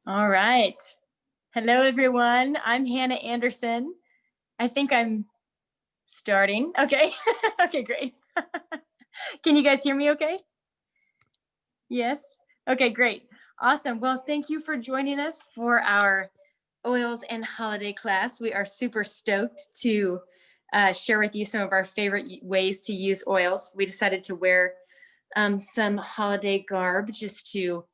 All right. Hello, everyone. I'm Hannah Anderson. I think I'm starting. Okay. Okay, great. Can you guys hear me okay? Yes. Okay, great. Awesome. Well, thank you for joining us for our oils and holiday class. We are super stoked to share with you some of our favorite ways to use oils. We decided to wear some holiday garb just to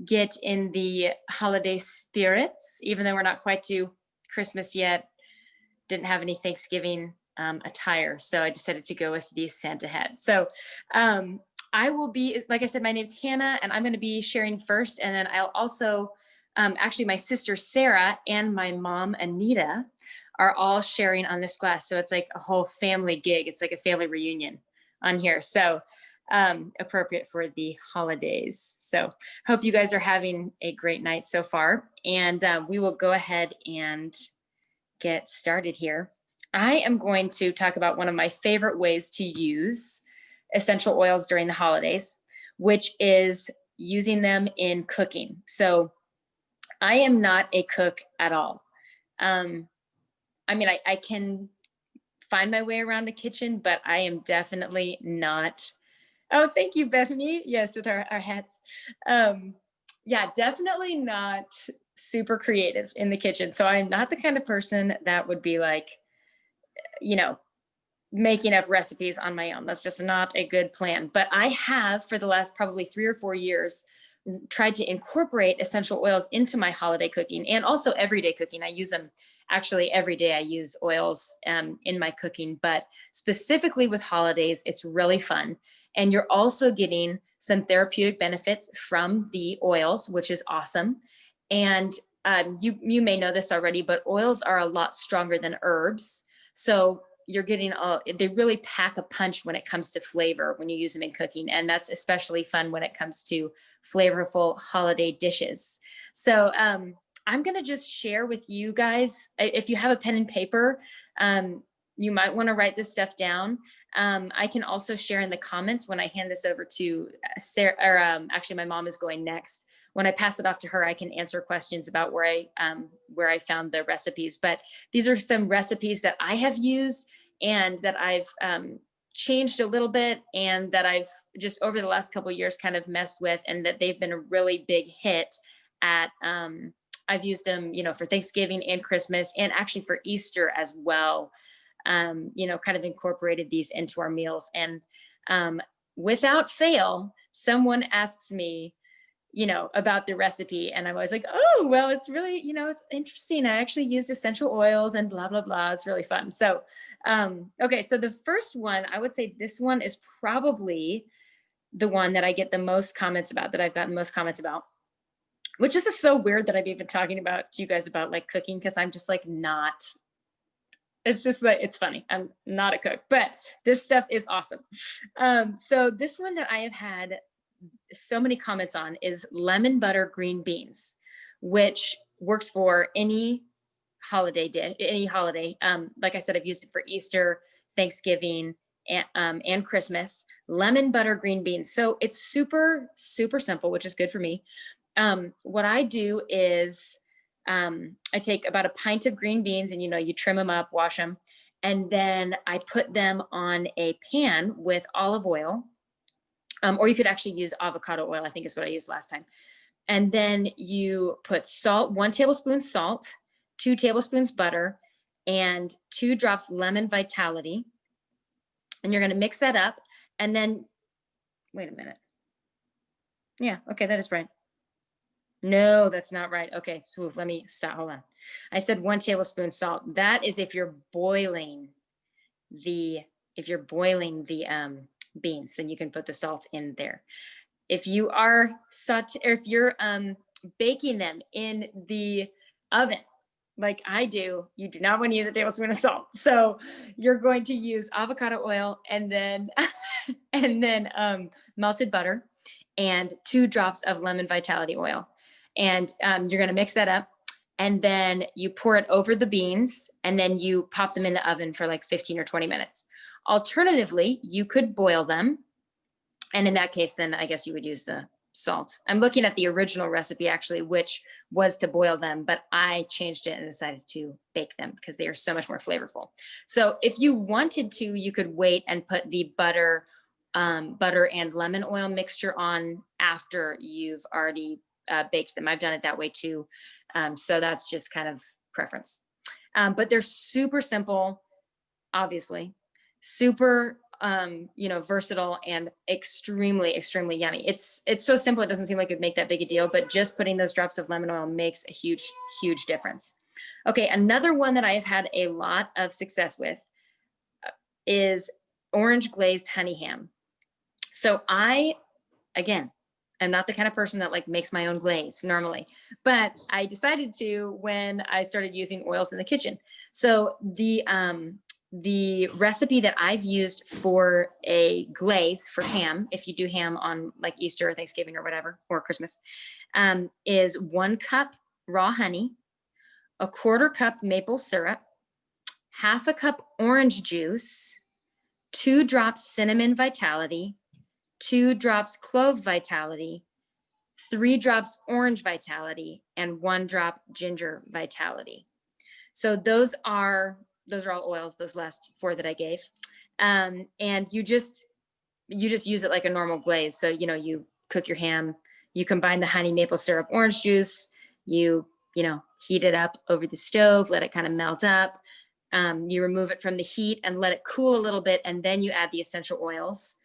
get in the holiday spirits, even though we're not quite to Christmas yet. Didn't have any Thanksgiving attire, so I decided to go with the Santa hat. So um, I will be, like I said, my name's Hannah, and I'm going to be sharing first, and then I'll also, actually, my sister Sarah and my mom Anita are all sharing on this class. So it's like a whole family gig. It's like a family reunion on here. So appropriate for the holidays. So hope you guys are having a great night so far, and we will go ahead and get started here. I am going to talk about one of my favorite ways to use essential oils during the holidays, which is using them in cooking. So I am not a cook at all. Um, I mean, I can find my way around the kitchen, but I am definitely not. Oh, thank you, Bethany. Yes, with our hats. Um, yeah, definitely not super creative in the kitchen. So I'm not the kind of person that would be like, you know, making up recipes on my own. That's just not a good plan. But I have, for the last probably 3 or 4 years, tried to incorporate essential oils into my holiday cooking and also everyday cooking. I use them actually every day. I use oils in my cooking, but specifically with holidays, it's really fun. And you're also getting some therapeutic benefits from the oils, which is awesome. And you may know this already, but oils are a lot stronger than herbs. So you're getting they really pack a punch when it comes to flavor when you use them in cooking, and that's especially fun when it comes to flavorful holiday dishes. So I'm going to just share with you guys, if you have a pen and paper, you might want to write this stuff down. I can also share in the comments when I hand this over to Sarah, or actually my mom is going next. When I pass it off to her, I can answer questions about where I found the recipes. But these are some recipes that I have used and that I've changed a little bit, and that I've just over the last couple of years kind of messed with, and that they've been a really big hit at. I've used them, for Thanksgiving and Christmas, and actually for Easter as well. Kind of incorporated these into our meals, and without fail, someone asks me, about the recipe. And I'm always like, oh, well, it's really, it's interesting. I actually used essential oils and blah, blah, blah. It's really fun. So, okay. So the first one, I would say this one is probably the one that I get the most comments about, that I've gotten most comments about, which is so weird that I'm even talking about to you guys about like cooking. Cause I'm just like, not, it's just like, it's funny. I'm not a cook, but this stuff is awesome. So this one that I have had so many comments on is lemon butter green beans, which works for any holiday day, any holiday. Like I said, I've used it for Easter, Thanksgiving, and Christmas. Lemon butter green beans. So it's super, super simple, which is good for me. What I do is I take about a pint of green beans, and you trim them up, wash them, and then I put them on a pan with olive oil, or you could actually use avocado oil, I think is what I used last time. And then you put salt, 1 tablespoon salt, 2 tablespoons butter, and 2 drops lemon vitality. And you're going to mix that up. And then, wait a minute. Yeah, okay, that is right. No, that's not right. Okay, so let me stop. Hold on. I said 1 tablespoon salt. That is if you're boiling the beans, then you can put the salt in there. If you are or if you're baking them in the oven, like I do, you do not want to use a tablespoon of salt. So you're going to use avocado oil, and then melted butter, and 2 drops of lemon vitality oil, and you're going to mix that up. And then you pour it over the beans, and then you pop them in the oven for like 15 or 20 minutes. Alternatively, you could boil them. And in that case, then I guess you would use the salt. I'm looking at the original recipe actually, which was to boil them, but I changed it and decided to bake them because they are so much more flavorful. So if you wanted to, you could wait and put the butter and lemon oil mixture on after you've already baked them. I've done it that way too. So that's just kind of preference. But they're super simple, obviously, super versatile and extremely, extremely yummy. It's so simple. It doesn't seem like it'd make that big a deal, but just putting those drops of lemon oil makes a huge, huge difference. Okay. Another one that I have had a lot of success with is orange glazed honey ham. So again, I'm not the kind of person that like makes my own glaze normally, but I decided to when I started using oils in the kitchen. So the recipe that I've used for a glaze for ham, if you do ham on like Easter or Thanksgiving or whatever, or Christmas, is 1 cup raw honey, 1/4 cup maple syrup, 1/2 cup orange juice, 2 drops cinnamon vitality, 2 drops clove vitality, 3 drops orange vitality, and 1 drop ginger vitality. So those are all oils, those last 4 that I gave. And you just use it like a normal glaze. So, you cook your ham, you combine the honey, maple syrup, orange juice, you heat it up over the stove, let it kind of melt up. You remove it from the heat and let it cool a little bit. And then you add the essential oils.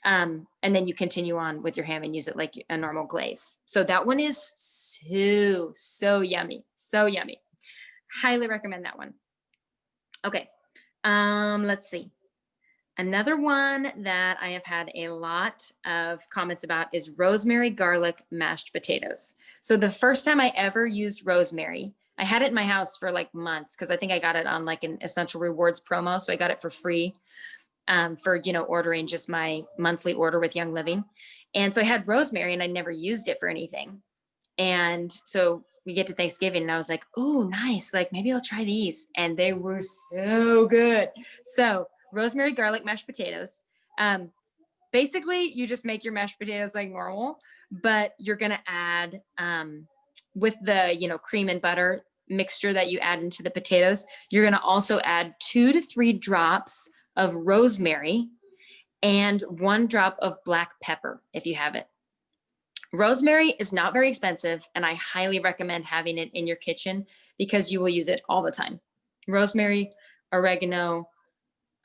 And then you continue on with your ham and use it like a normal glaze. So that one is so yummy. So yummy. Highly recommend that one. Okay. Let's see. Another one that I have had a lot of comments about is rosemary garlic mashed potatoes. So the first time I ever used rosemary, I had it in my house for like months because I think I got it on like an Essential Rewards promo. So I got it for free for, ordering just my monthly order with Young Living. And so I had rosemary and I never used it for anything. And so we get to Thanksgiving and I was like, oh, nice. Like maybe I'll try these. And they were so good. So rosemary garlic mashed potatoes. Basically you just make your mashed potatoes like normal, but you're going to add, with the, cream and butter mixture that you add into the potatoes, you're going to also add 2 to 3 drops of rosemary and 1 drop of black pepper if you have it. Rosemary is not very expensive, and I highly recommend having it in your kitchen because you will use it all the time. Rosemary, oregano,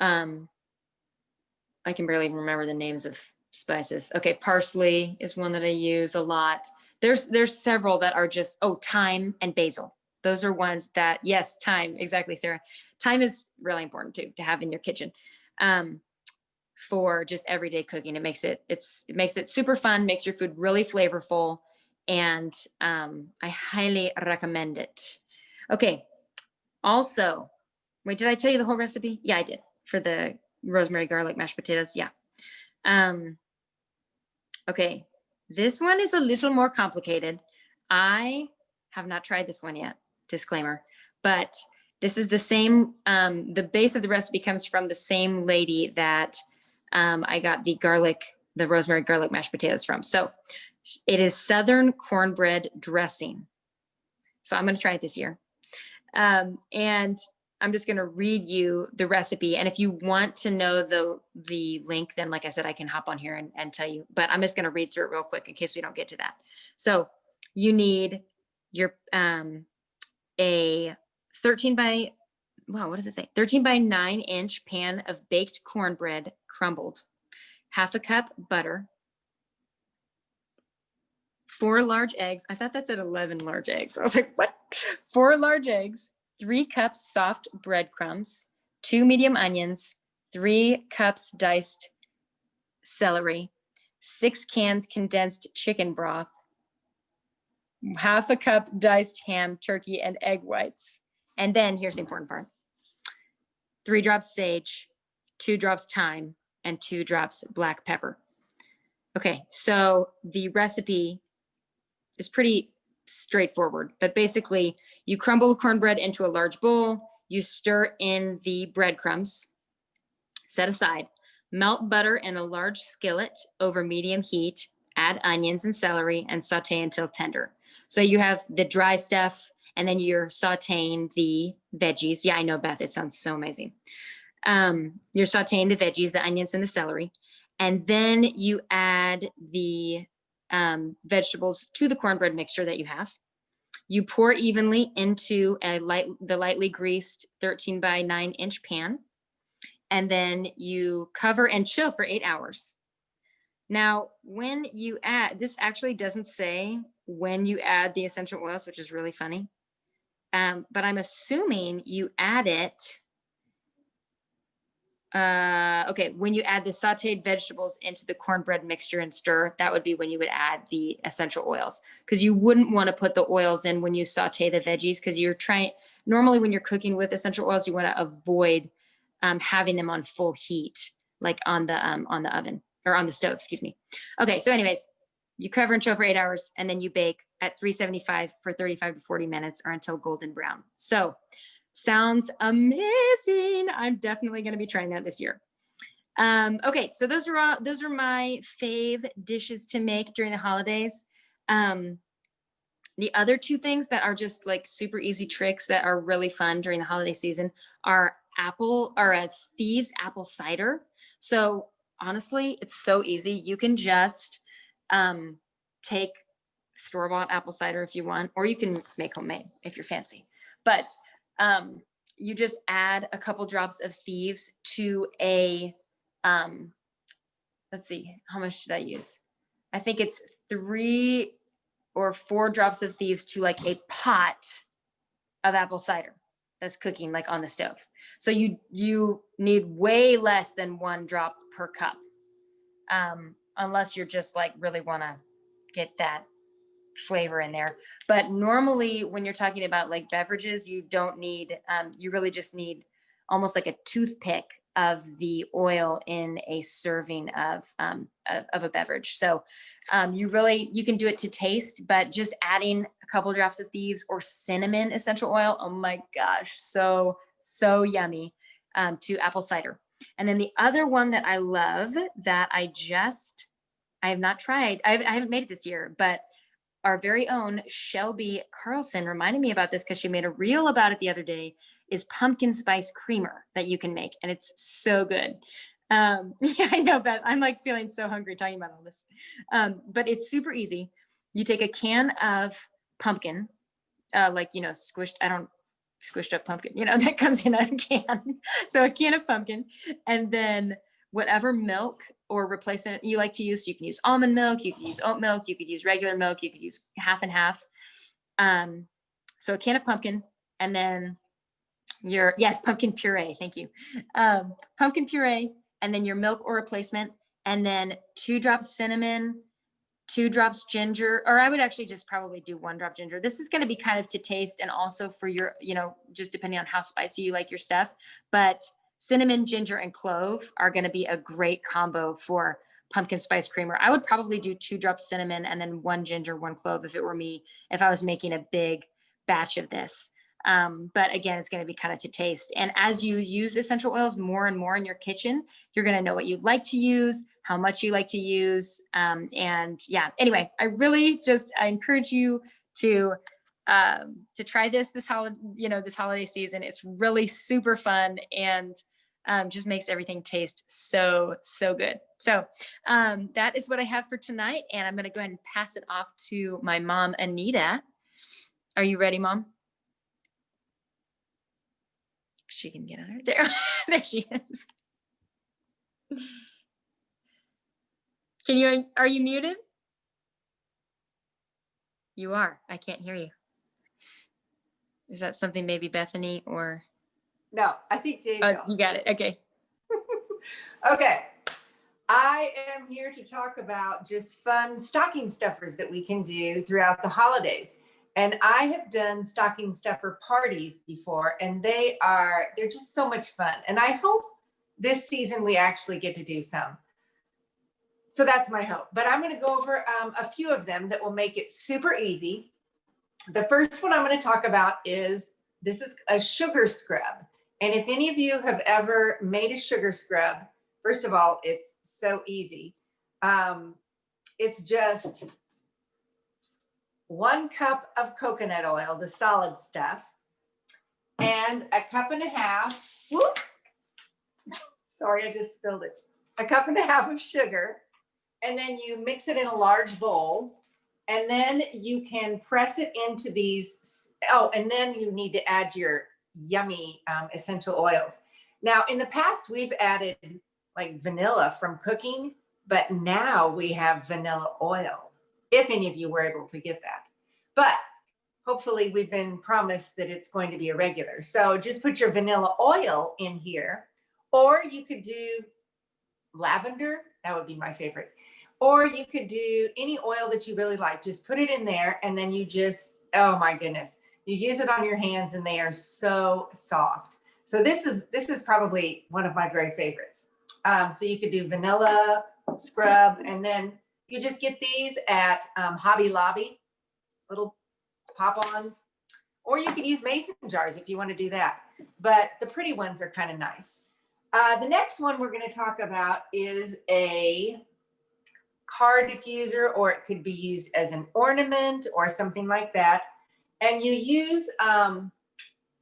I can barely even remember the names of spices. Okay, parsley is one that I use a lot. There's several that are just, thyme and basil. Those are ones that, yes, thyme, exactly, Sarah. Thyme is really important too to have in your kitchen. For just everyday cooking. It makes it super fun, makes your food really flavorful, and I highly recommend it. Okay. Also, wait, did I tell you the whole recipe? Yeah, I did for the rosemary garlic mashed potatoes. Yeah. Okay. This one is a little more complicated. I have not tried this one yet, disclaimer, but this is the same, the base of the recipe comes from the same lady that I got the rosemary garlic mashed potatoes from. So it is Southern cornbread dressing. So I'm going to try it this year. And I'm just going to read you the recipe. And if you want to know the link, then like I said, I can hop on here and tell you, but I'm just going to read through it real quick in case we don't get to that. So you need your, a 13 by 9-inch pan of baked cornbread crumbled, 1/2 cup butter, 4 large eggs. I thought that said 11 large eggs. I was like, what? 4 large eggs, 3 cups soft breadcrumbs, 2 medium onions, 3 cups diced celery, 6 cans condensed chicken broth, 1/2 cup diced ham, turkey, and egg whites. And then here's the important part. 3 drops sage, 2 drops thyme, and 2 drops black pepper. Okay, so the recipe is pretty straightforward, but basically you crumble cornbread into a large bowl, you stir in the breadcrumbs, set aside, melt butter in a large skillet over medium heat, add onions and celery, and saute until tender. So you have the dry stuff, and then you're sauteing the veggies. Yeah, I know, Beth, it sounds so amazing. You're sauteing the veggies, the onions and the celery, and then you add the vegetables to the cornbread mixture that you have. You pour evenly into the lightly greased 13 by 9-inch pan, and then you cover and chill for 8 hours. Now, when you add, this actually doesn't say when you add the essential oils, which is really funny. But I'm assuming you add it. Okay, when you add the sauteed vegetables into the cornbread mixture and stir, that would be when you would add the essential oils, because you wouldn't want to put the oils in when you saute the veggies, because you're trying, normally when you're cooking with essential oils, you want to avoid having them on full heat, like on the oven or on the stove, excuse me. Okay, so anyways, you cover and chill for 8 hours, and then you bake at 375 for 35 to 40 minutes or until golden brown. So sounds amazing. I'm definitely going to be trying that this year. Okay, so those are my fave dishes to make during the holidays. The other two things that are just like super easy tricks that are really fun during the holiday season are Thieves apple cider. So honestly, it's so easy. You can just take store-bought apple cider if you want, or you can make homemade if you're fancy. But you just add a couple drops of Thieves to a, let's see, how much did I use? I think it's 3 or 4 drops of Thieves to like a pot of apple cider that's cooking like on the stove. So you need way less than 1 drop per cup, unless you're just like really want to get that flavor in there. But normally when you're talking about like beverages, you don't need, you really just need almost like a toothpick of the oil in a serving of a beverage. So you can do it to taste, but just adding a couple drops of Thieves or cinnamon essential oil, oh my gosh, so yummy, to apple cider. And then the other one that I love that I have not tried, I haven't made it this year, but our very own Shelby Carlson reminded me about this because she made a reel about it the other day, is pumpkin spice creamer that you can make. And it's so good. Yeah, I know, Beth. I'm like feeling so hungry talking about all this. But it's super easy. You take a can of pumpkin, squished up pumpkin, that comes in a can. So a can of pumpkin, and then whatever milk or replacement you like to use. So you can use almond milk, you can use oat milk, you could use regular milk, you could use half and half. So a can of pumpkin, and then pumpkin puree. Thank you. Pumpkin puree, and then your milk or replacement, and then 2 drops cinnamon, 2 drops ginger, or I would actually just probably do 1 drop ginger. This is going to be kind of to taste and also for your, just depending on how spicy you like your stuff. But cinnamon, ginger, and clove are going to be a great combo for pumpkin spice creamer. I would probably do 2 drops cinnamon and then 1 ginger, 1 clove if it were me, if I was making a big batch of this. But again, it's going to be kind of to taste. And as you use essential oils more and more in your kitchen, you're going to know what you like to use, how much you like to use. And yeah, anyway, I encourage you to try this holiday season. It's really super fun and just makes everything taste so good. So that is what I have for tonight. And I'm going to go ahead and pass it off to my mom, Anita. Are you ready, Mom? She can get on her there. There she is. Are you muted? You are. I can't hear you. Is that something maybe Bethany or? No, I think Daniel. You got it. Okay. Okay. I am here to talk about just fun stocking stuffers that we can do throughout the holidays. And I have done stocking stuffer parties before, and they're just so much fun. And I hope this season we actually get to do some. So that's my hope. But I'm going to go over a few of them that will make it super easy. The first one I'm going to talk about is a sugar scrub. And if any of you have ever made a sugar scrub, first of all, it's so easy. it's just 1 cup of coconut oil, the solid stuff, and a cup and a half, whoops, sorry, I just spilled it. A cup and a half of sugar, and then you mix it in a large bowl, and then you can press it into these. Oh, and then you need to add your yummy essential oils. Now, in the past, we've added like vanilla from cooking, but now we have vanilla oil, if any of you were able to get that. But hopefully we've been promised that it's going to be a regular. So just put your vanilla oil in here, or you could do lavender. That would be my favorite. Or you could do any oil that you really like. Just put it in there, and then you just, oh my goodness, you use it on your hands and they are so soft. So this is probably one of my very favorites. So you could do vanilla scrub, and then you just get these at Hobby Lobby, little pop-ons, or you could use mason jars if you want to do that. But the pretty ones are kind of nice. The next one we're going to talk about is a car diffuser, or it could be used as an ornament or something like that. And you use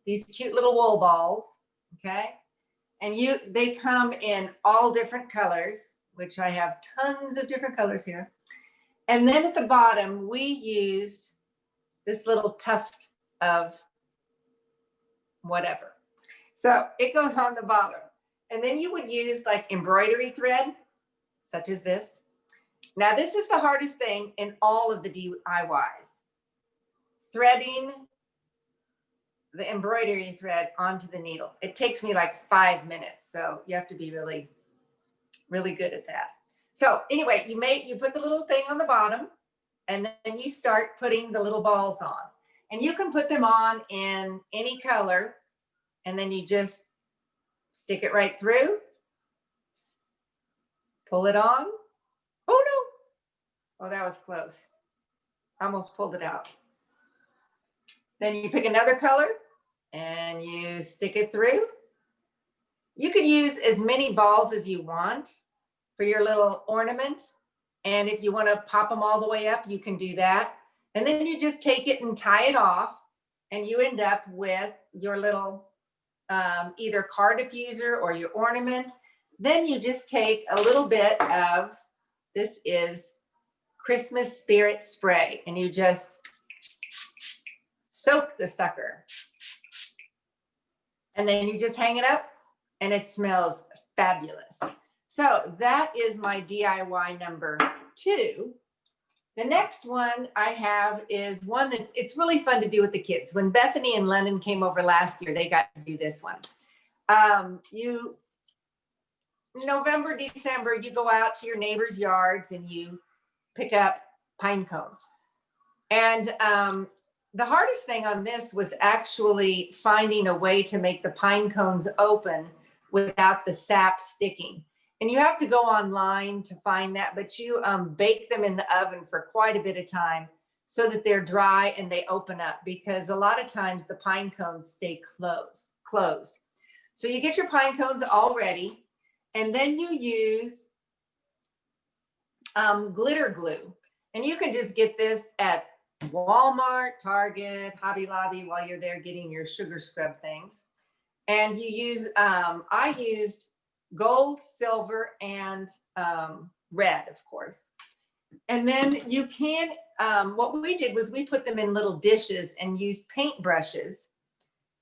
these cute little wool balls, okay? And they come in all different colors, which I have tons of different colors here. And then at the bottom, we used this little tuft of whatever. So it goes on the bottom. And then you would use like embroidery thread, such as this. Now, this is the hardest thing in all of the DIYs. Threading the embroidery thread onto the needle. It takes me like 5 minutes. So you have to be really, really good at that. So anyway, you put the little thing on the bottom, and then you start putting the little balls on. And you can put them on in any color, and then you just stick it right through, pull it on. Oh no, oh, that was close. I almost pulled it out. Then you pick another color and you stick it through. You could use as many balls as you want for your little ornament. And if you want to pop them all the way up, you can do that. And then you just take it and tie it off, and you end up with your little either car diffuser or your ornament. Then you just take a little bit of, this is Christmas Spirit Spray, and you just soak the sucker. And then you just hang it up, and it smells fabulous. So that is my DIY number 2. The next one I have is one it's really fun to do with the kids. When Bethany and Lennon came over last year, they got to do this one. November, December, you go out to your neighbors' yards and you pick up pine cones. And the hardest thing on this was actually finding a way to make the pine cones open without the sap sticking. And you have to go online to find that, but you bake them in the oven for quite a bit of time so that they're dry and they open up, because a lot of times the pine cones stay closed. So you get your pine cones all ready, and then you use glitter glue. And you can just get this at Walmart, Target, Hobby Lobby while you're there getting your sugar scrub things. And you use, I used gold, silver, and red, of course. And then you can, what we did was we put them in little dishes and used paint brushes.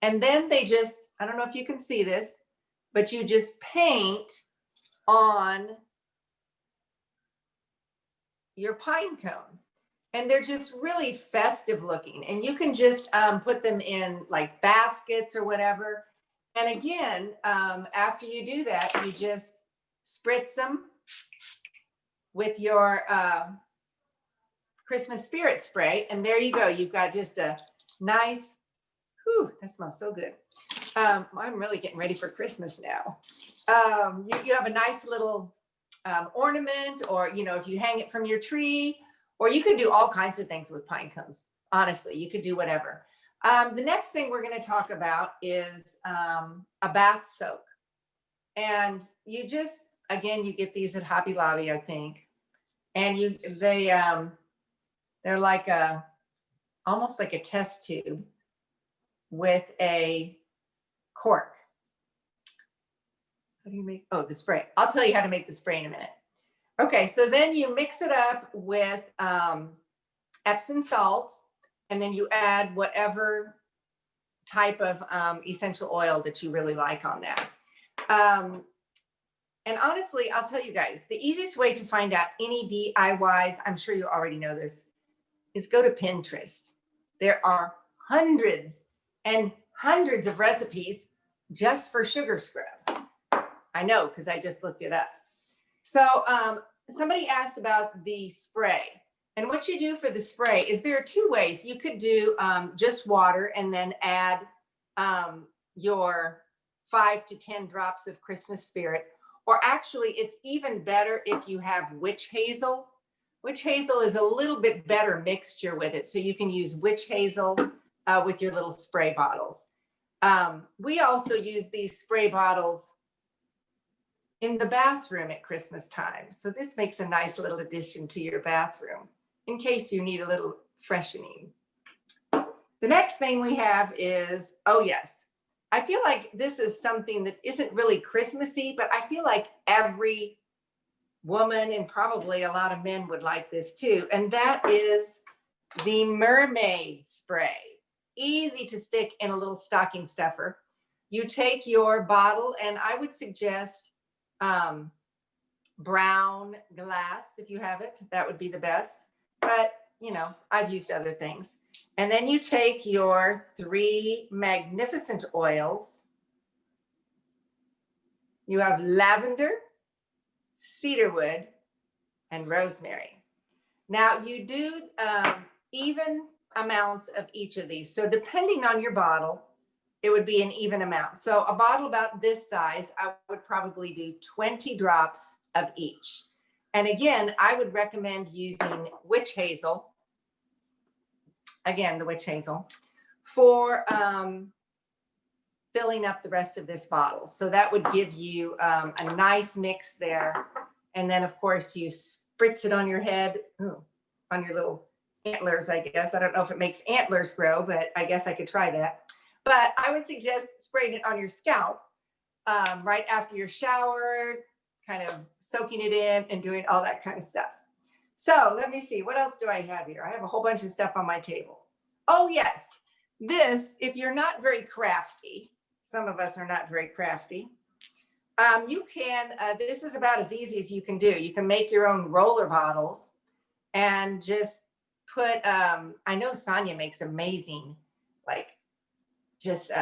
And then they just, I don't know if you can see this, but you just paint on your pine cone. And they're just really festive looking. And you can just put them in like baskets or whatever. And again, after you do that, you just spritz them with your Christmas Spirit Spray. And there you go. You've got just a nice, whew, that smells so good. I'm really getting ready for Christmas now. You have a nice little ornament, or, you know, if you hang it from your tree, or you could do all kinds of things with pine cones. Honestly, you could do whatever. The next thing we're going to talk about is a bath soak. And you just, again, you get these at Hobby Lobby, I think. and they're like almost like a test tube with a cork. How do you make, oh, the spray. I'll tell you how to make the spray in a minute. Okay, so then you mix it up with Epsom salt, and then you add whatever type of essential oil that you really like on that. And honestly, I'll tell you guys, the easiest way to find out any DIYs, I'm sure you already know this, is go to Pinterest. There are hundreds and hundreds of recipes just for sugar scrub. I know, because I just looked it up. So somebody asked about the spray. And what you do for the spray is there are two ways. You could do just water and then add your 5 to 10 drops of Christmas spirit. Or actually, it's even better if you have witch hazel. Witch hazel is a little bit better mixture with it. So you can use witch hazel with your little spray bottles. We also use these spray bottles in the bathroom at Christmas time. So this makes a nice little addition to your bathroom in case you need a little freshening. The next thing we have is, oh yes, I feel like this is something that isn't really Christmassy, but I feel like every woman and probably a lot of men would like this too. And that is the mermaid spray. Easy to stick in a little stocking stuffer. You take your bottle, and I would suggest brown glass if you have it. That would be the best. But, you know, I've used other things. And then you take your 3 magnificent oils. You have lavender, cedarwood, and rosemary. Now you do even amounts of each of these. So depending on your bottle, it would be an even amount. So a bottle about this size, I would probably do 20 drops of each. And again, I would recommend using witch hazel. Again, the witch hazel for filling up the rest of this bottle. So that would give you a nice mix there. And then of course you spritz it on your head, on your little antlers, I guess. I don't know if it makes antlers grow, but I guess I could try that. But I would suggest spraying it on your scalp right after you're showered, kind of soaking it in and doing all that kind of stuff. So let me see, what else do I have here? I have a whole bunch of stuff on my table. Oh yes, this, if you're not very crafty, some of us are not very crafty, you can, this is about as easy as you can do. You can make your own roller bottles and just put, I know Sonia makes amazing, like just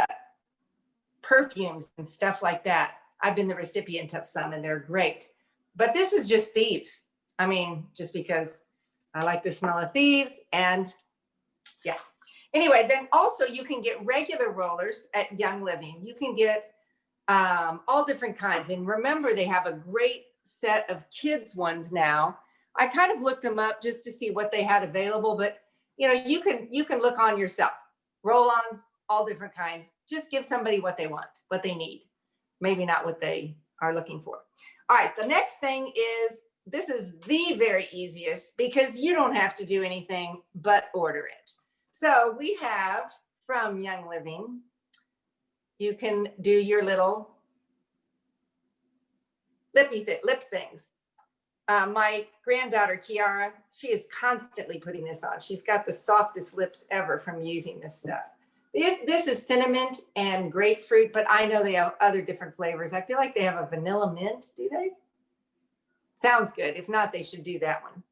perfumes and stuff like that. I've been the recipient of some and they're great. But this is just thieves. I mean, just because I like the smell of thieves and yeah. Anyway, then also you can get regular rollers at Young Living. You can get all different kinds. And remember, they have a great set of kids ones now. I kind of looked them up just to see what they had available, but you know, you can look on yourself. Roll-ons, all different kinds. Just give somebody what they want, what they need. Maybe not what they are looking for. All right, the next thing is, this is the very easiest because you don't have to do anything but order it. So we have from Young Living, you can do your little lip things. My granddaughter, Kiara, she is constantly putting this on. She's got the softest lips ever from using this stuff. This is cinnamon and grapefruit, but I know they have other different flavors. I feel like they have a vanilla mint, do they? Sounds good. If not, they should do that one.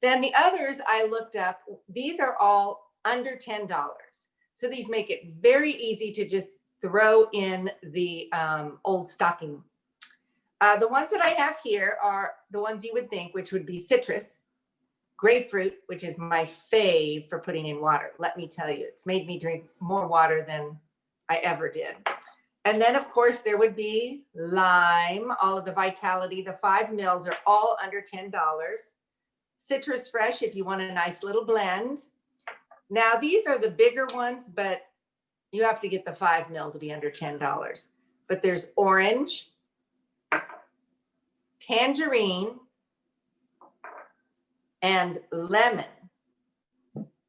Then the others I looked up, these are all under $10. So these make it very easy to just throw in the old stocking. The ones that I have here are the ones you would think, which would be citrus, grapefruit, which is my fave for putting in water. Let me tell you, it's made me drink more water than I ever did. And then of course there would be lime, all of the Vitality, the 5 mils are all under $10. Citrus Fresh, if you want a nice little blend. Now these are the bigger ones, but you have to get the 5 mil to be under $10. But there's orange, tangerine, and lemon.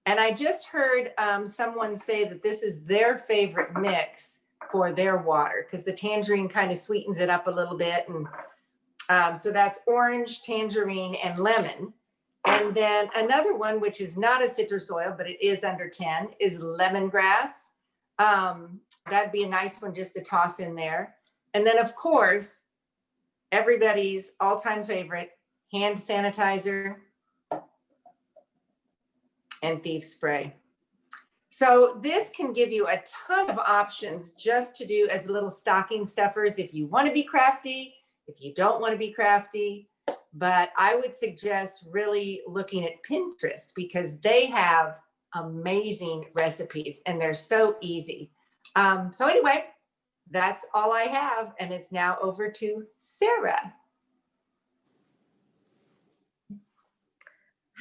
And I just heard someone say that this is their favorite mix for their water because the tangerine kind of sweetens it up a little bit. And so that's orange, tangerine, and lemon. And then another one, which is not a citrus oil, but it is under 10, is lemongrass. That'd be a nice one just to toss in there. And then, of course, everybody's all-time favorite, hand sanitizer and Thieves Spray. So this can give you a ton of options just to do as little stocking stuffers if you want to be crafty, if you don't want to be crafty. But I would suggest really looking at Pinterest because they have amazing recipes and they're so easy. So anyway, that's all I have. And it's now over to Sarah.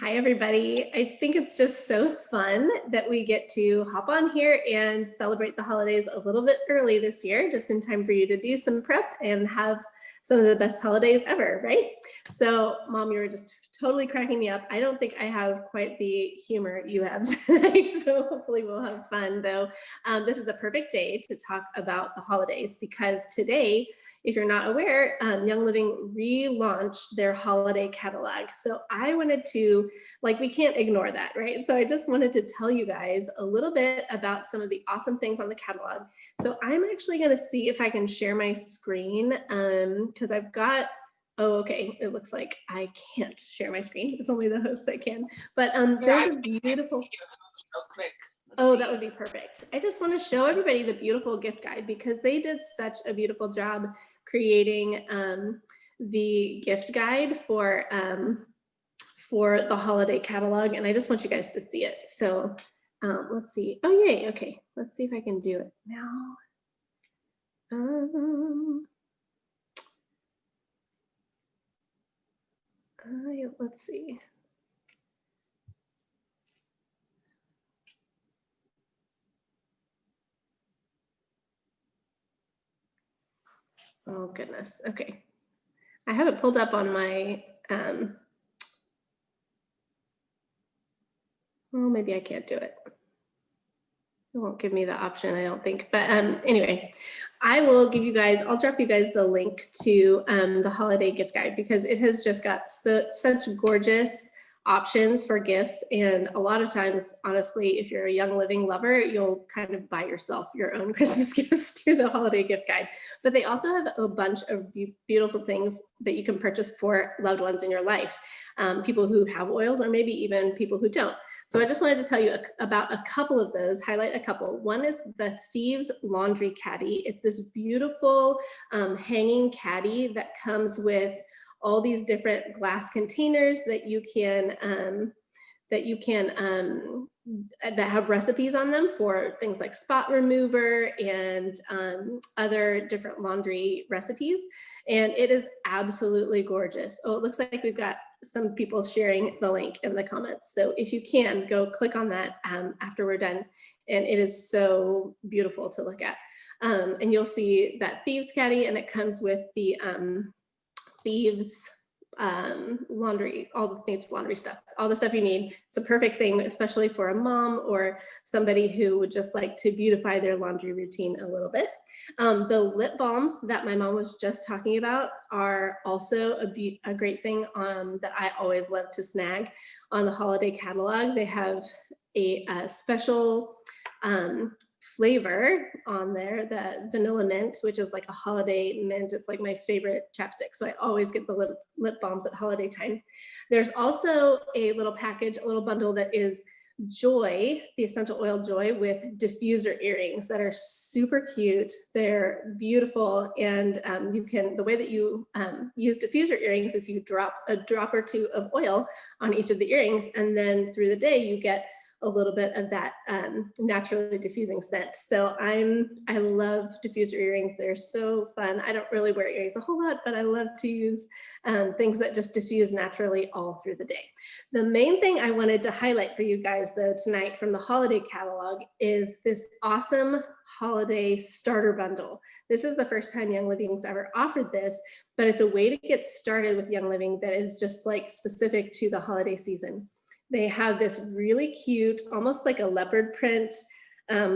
Hi, everybody. I think it's just so fun that we get to hop on here and celebrate the holidays a little bit early this year, just in time for you to do some prep and have some of the best holidays ever, right? So, Mom, you were just totally cracking me up. I don't think I have quite the humor you have tonight, so hopefully we'll have fun, though. This is the perfect day to talk about the holidays because today, if you're not aware, Young Living relaunched their holiday catalog. So I wanted to, we can't ignore that, right? So I just wanted to tell you guys a little bit about some of the awesome things on the catalog. So I'm actually gonna see if I can share my screen because I've got, oh, okay, it looks like I can't share my screen. It's only the host that can, but there's a beautiful, real quick. Oh, that would be perfect. I just want to show everybody the beautiful gift guide because they did such a beautiful job creating the gift guide for the holiday catalog. And I just want you guys to see it. So let's see. Oh, yay. Okay. Let's see if I can do it now. Let's see. Oh, goodness. Okay. I have it pulled up on my, well, maybe I can't do it. It won't give me the option, I don't think. But anyway, I will give you guys, I'll drop you guys the link to the holiday gift guide because it has just got such gorgeous options for gifts. And a lot of times, honestly, if you're a Young Living lover, you'll kind of buy yourself your own Christmas gifts through the holiday gift guide. But they also have a bunch of beautiful things that you can purchase for loved ones in your life, people who have oils or maybe even people who don't. So I just wanted to tell you about a couple of those, highlight a couple. One is the Thieves Laundry Caddy. It's this beautiful hanging caddy that comes with all these different glass containers that you can that have recipes on them for things like spot remover and other different laundry recipes. And it is absolutely gorgeous. Oh, it looks like we've got some people sharing the link in the comments. So if you can, go click on that after we're done. And it is so beautiful to look at. And you'll see that Thieves Caddy, and it comes with the Thieves laundry, all the Thieves laundry stuff, all the stuff you need. It's a perfect thing, especially for a mom or somebody who would just like to beautify their laundry routine a little bit. The lip balms that my mom was just talking about are also a great thing that I always love to snag on the holiday catalog. They have a special flavor on there, the vanilla mint, which is like a holiday mint. It's like my favorite chapstick. So I always get the lip balms at holiday time. There's also a little package, a little bundle that is Joy, the essential oil Joy with diffuser earrings that are super cute. They're beautiful. And the way that you use diffuser earrings is you drop a drop or two of oil on each of the earrings. And then through the day, you get a little bit of that naturally diffusing scent. So I love diffuser earrings. They're so fun. I don't really wear earrings a whole lot, but I love to use things that just diffuse naturally all through the day. The main thing I wanted to highlight for you guys though tonight from the holiday catalog is this awesome holiday starter bundle. This is the first time Young Living's ever offered this, but it's a way to get started with Young Living that is just like specific to the holiday season. They have this really cute, almost like a leopard print,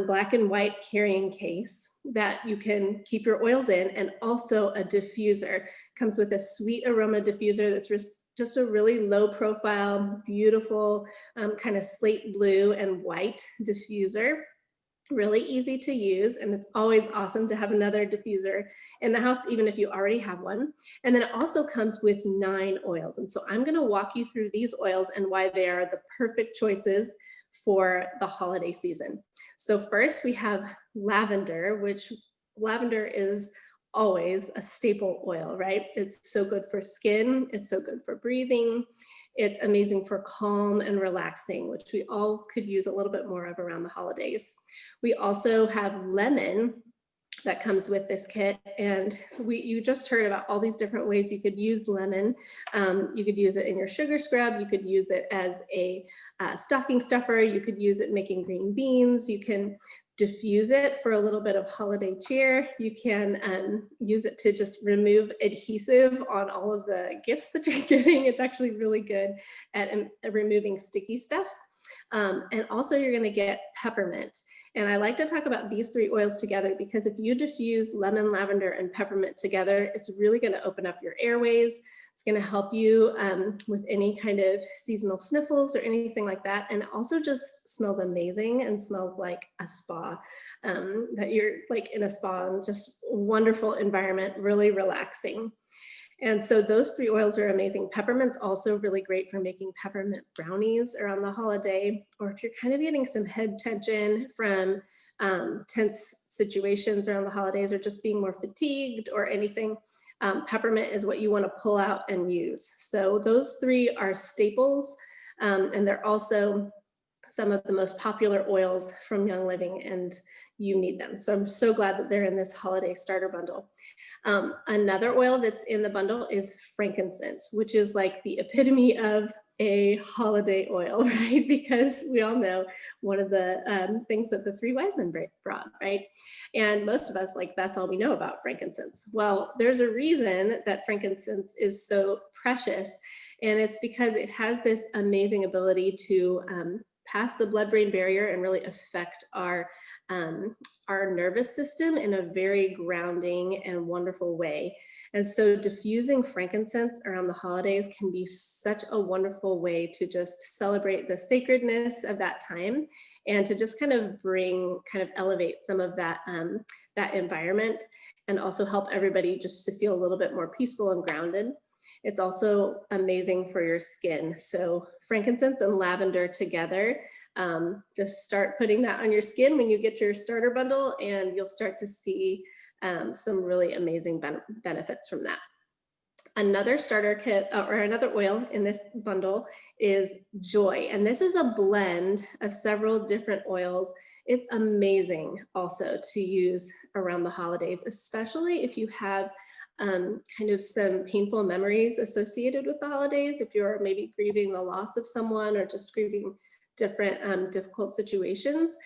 black and white carrying case that you can keep your oils in, and also a diffuser. Comes with a sweet aroma diffuser that's just a really low profile, beautiful, kind of slate blue and white diffuser. Really easy to use, and it's always awesome to have another diffuser in the house, even if you already have one. And then it also comes with 9 oils. And so I'm going to walk you through these oils and why they are the perfect choices for the holiday season. So first we have lavender, which lavender is always a staple oil, right? It's so good for skin. It's so good for breathing. It's amazing for calm and relaxing, which we all could use a little bit more of around the holidays. We also have lemon that comes with this kit, and you just heard about all these different ways you could use lemon. You could use it in your sugar scrub. You could use it as a stocking stuffer. You could use it making green beans. You can diffuse it for a little bit of holiday cheer. You can use it to just remove adhesive on all of the gifts that you're getting. It's actually really good at removing sticky stuff. And also you're gonna get peppermint. And I like to talk about these 3 oils together because if you diffuse lemon, lavender, and peppermint together, it's really gonna open up your airways. It's gonna help you with any kind of seasonal sniffles or anything like that. And it also just smells amazing and smells like a spa, that you're like in a spa, and just wonderful environment, really relaxing. And so those 3 oils are amazing. Peppermint's also really great for making peppermint brownies around the holiday, or if you're kind of getting some head tension from tense situations around the holidays, or just being more fatigued or anything, peppermint is what you want to pull out and use. So those 3 are staples, and they're also some of the most popular oils from Young Living, and you need them. So I'm so glad that they're in this holiday starter bundle. Another oil that's in the bundle is frankincense, which is like the epitome of a holiday oil, right? Because we all know one of the things that the 3 wise men brought, right? And most of us, like, that's all we know about frankincense. Well, there's a reason that frankincense is so precious, and it's because it has this amazing ability to pass the blood-brain barrier and really affect our nervous system in a very grounding and wonderful way. And so diffusing frankincense around the holidays can be such a wonderful way to just celebrate the sacredness of that time, and to just kind of elevate some of that, that environment, and also help everybody just to feel a little bit more peaceful and grounded. It's also amazing for your skin. So frankincense and lavender together, just start putting that on your skin when you get your starter bundle, and you'll start to see some really amazing benefits from that. Another starter kit or another oil in this bundle is Joy. And this is a blend of several different oils. It's amazing also to use around the holidays, especially if you have kind of some painful memories associated with the holidays. If you're maybe grieving the loss of someone, or just grieving different difficult situations,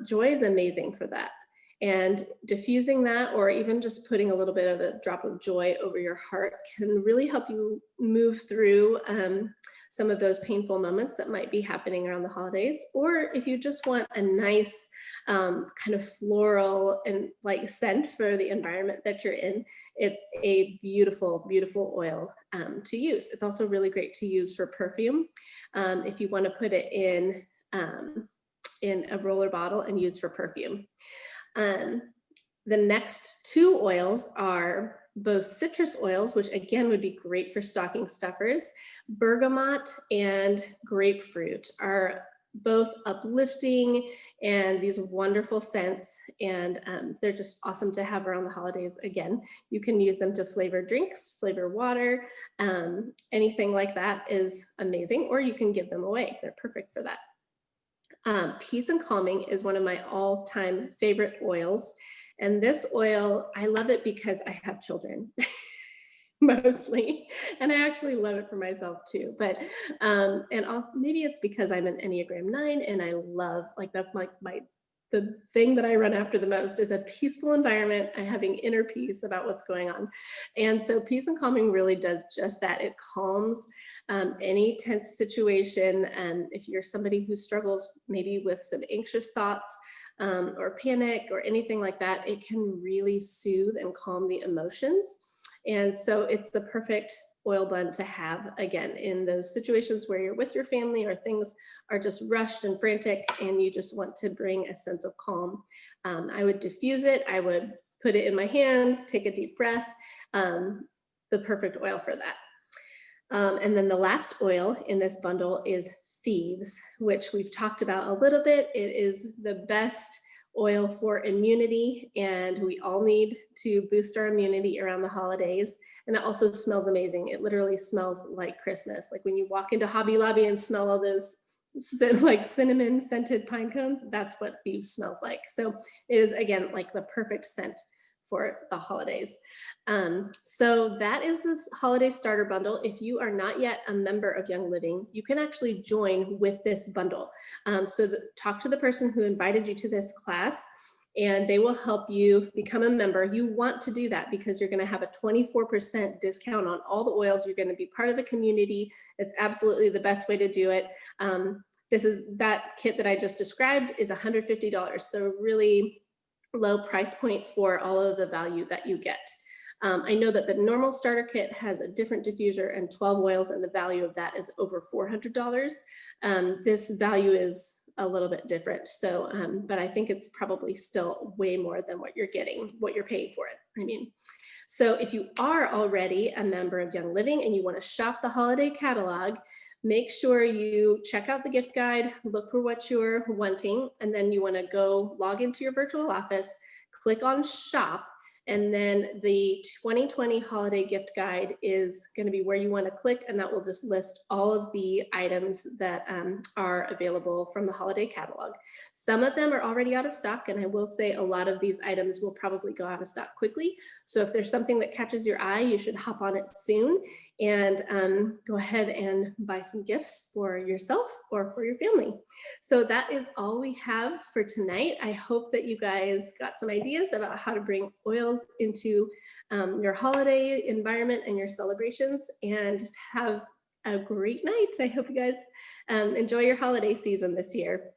Joy is amazing for that. And diffusing that, or even just putting a little bit of a drop of Joy over your heart, can really help you move through some of those painful moments that might be happening around the holidays. Or if you just want a nice kind of floral and like scent for the environment that you're in, it's a beautiful, beautiful oil to use. It's also really great to use for perfume if you want to put it in a roller bottle and use for perfume. The next 2 oils are both citrus oils, which again would be great for stocking stuffers. Bergamot and grapefruit are both uplifting and these wonderful scents, and they're just awesome to have around the holidays. Again, you can use them to flavor drinks, flavor water, anything like that is amazing, or you can give them away. They're perfect for that. Peace and Calming is one of my all-time favorite oils. And this oil, I love it because I have children mostly. And I actually love it for myself too. But, and also maybe it's because I'm an Enneagram 9 and I love, like, that's like the thing that I run after the most is a peaceful environment and having inner peace about what's going on. And so Peace and Calming really does just that. It calms any tense situation. If you're somebody who struggles maybe with some anxious thoughts or panic or anything like that, it can really soothe and calm the emotions. And so it's the perfect oil blend to have, again, in those situations where you're with your family or things are just rushed and frantic and you just want to bring a sense of calm. I would diffuse it. I would put it in my hands, take a deep breath. The perfect oil for that. And then the last oil in this bundle is Thieves, which we've talked about a little bit. It is the best oil for immunity, and we all need to boost our immunity around the holidays. And it also smells amazing. It literally smells like Christmas. Like when you walk into Hobby Lobby and smell all those like cinnamon scented pine cones, that's what Thieves smells like. So it is, again, like the perfect scent for the holidays. So that is this holiday starter bundle. If you are not yet a member of Young Living, you can actually join with this bundle. Talk to the person who invited you to this class and they will help you become a member. You want to do that because you're going to have a 24% discount on all the oils. You're going to be part of the community. It's absolutely the best way to do it. That kit that I just described is $150. So really low price point for all of the value that you get. I know that the normal starter kit has a different diffuser and 12 oils, and the value of that is over $400. This value is a little bit different. So, but I think it's probably still way more than what you're getting, what you're paying for it. I mean, so if you are already a member of Young Living and you want to shop the holiday catalog, make sure you check out the gift guide, look for what you're wanting, and then you want to go log into your virtual office, click on shop, and then the 2020 holiday gift guide is going to be where you want to click, and that will just list all of the items that are available from the holiday catalog. Some of them are already out of stock, and I will say a lot of these items will probably go out of stock quickly. So if there's something that catches your eye, you should hop on it soon and go ahead and buy some gifts for yourself or for your family. So that is all we have for tonight. I hope that you guys got some ideas about how to bring oils into your holiday environment and your celebrations, and just have a great night. I hope you guys enjoy your holiday season this year.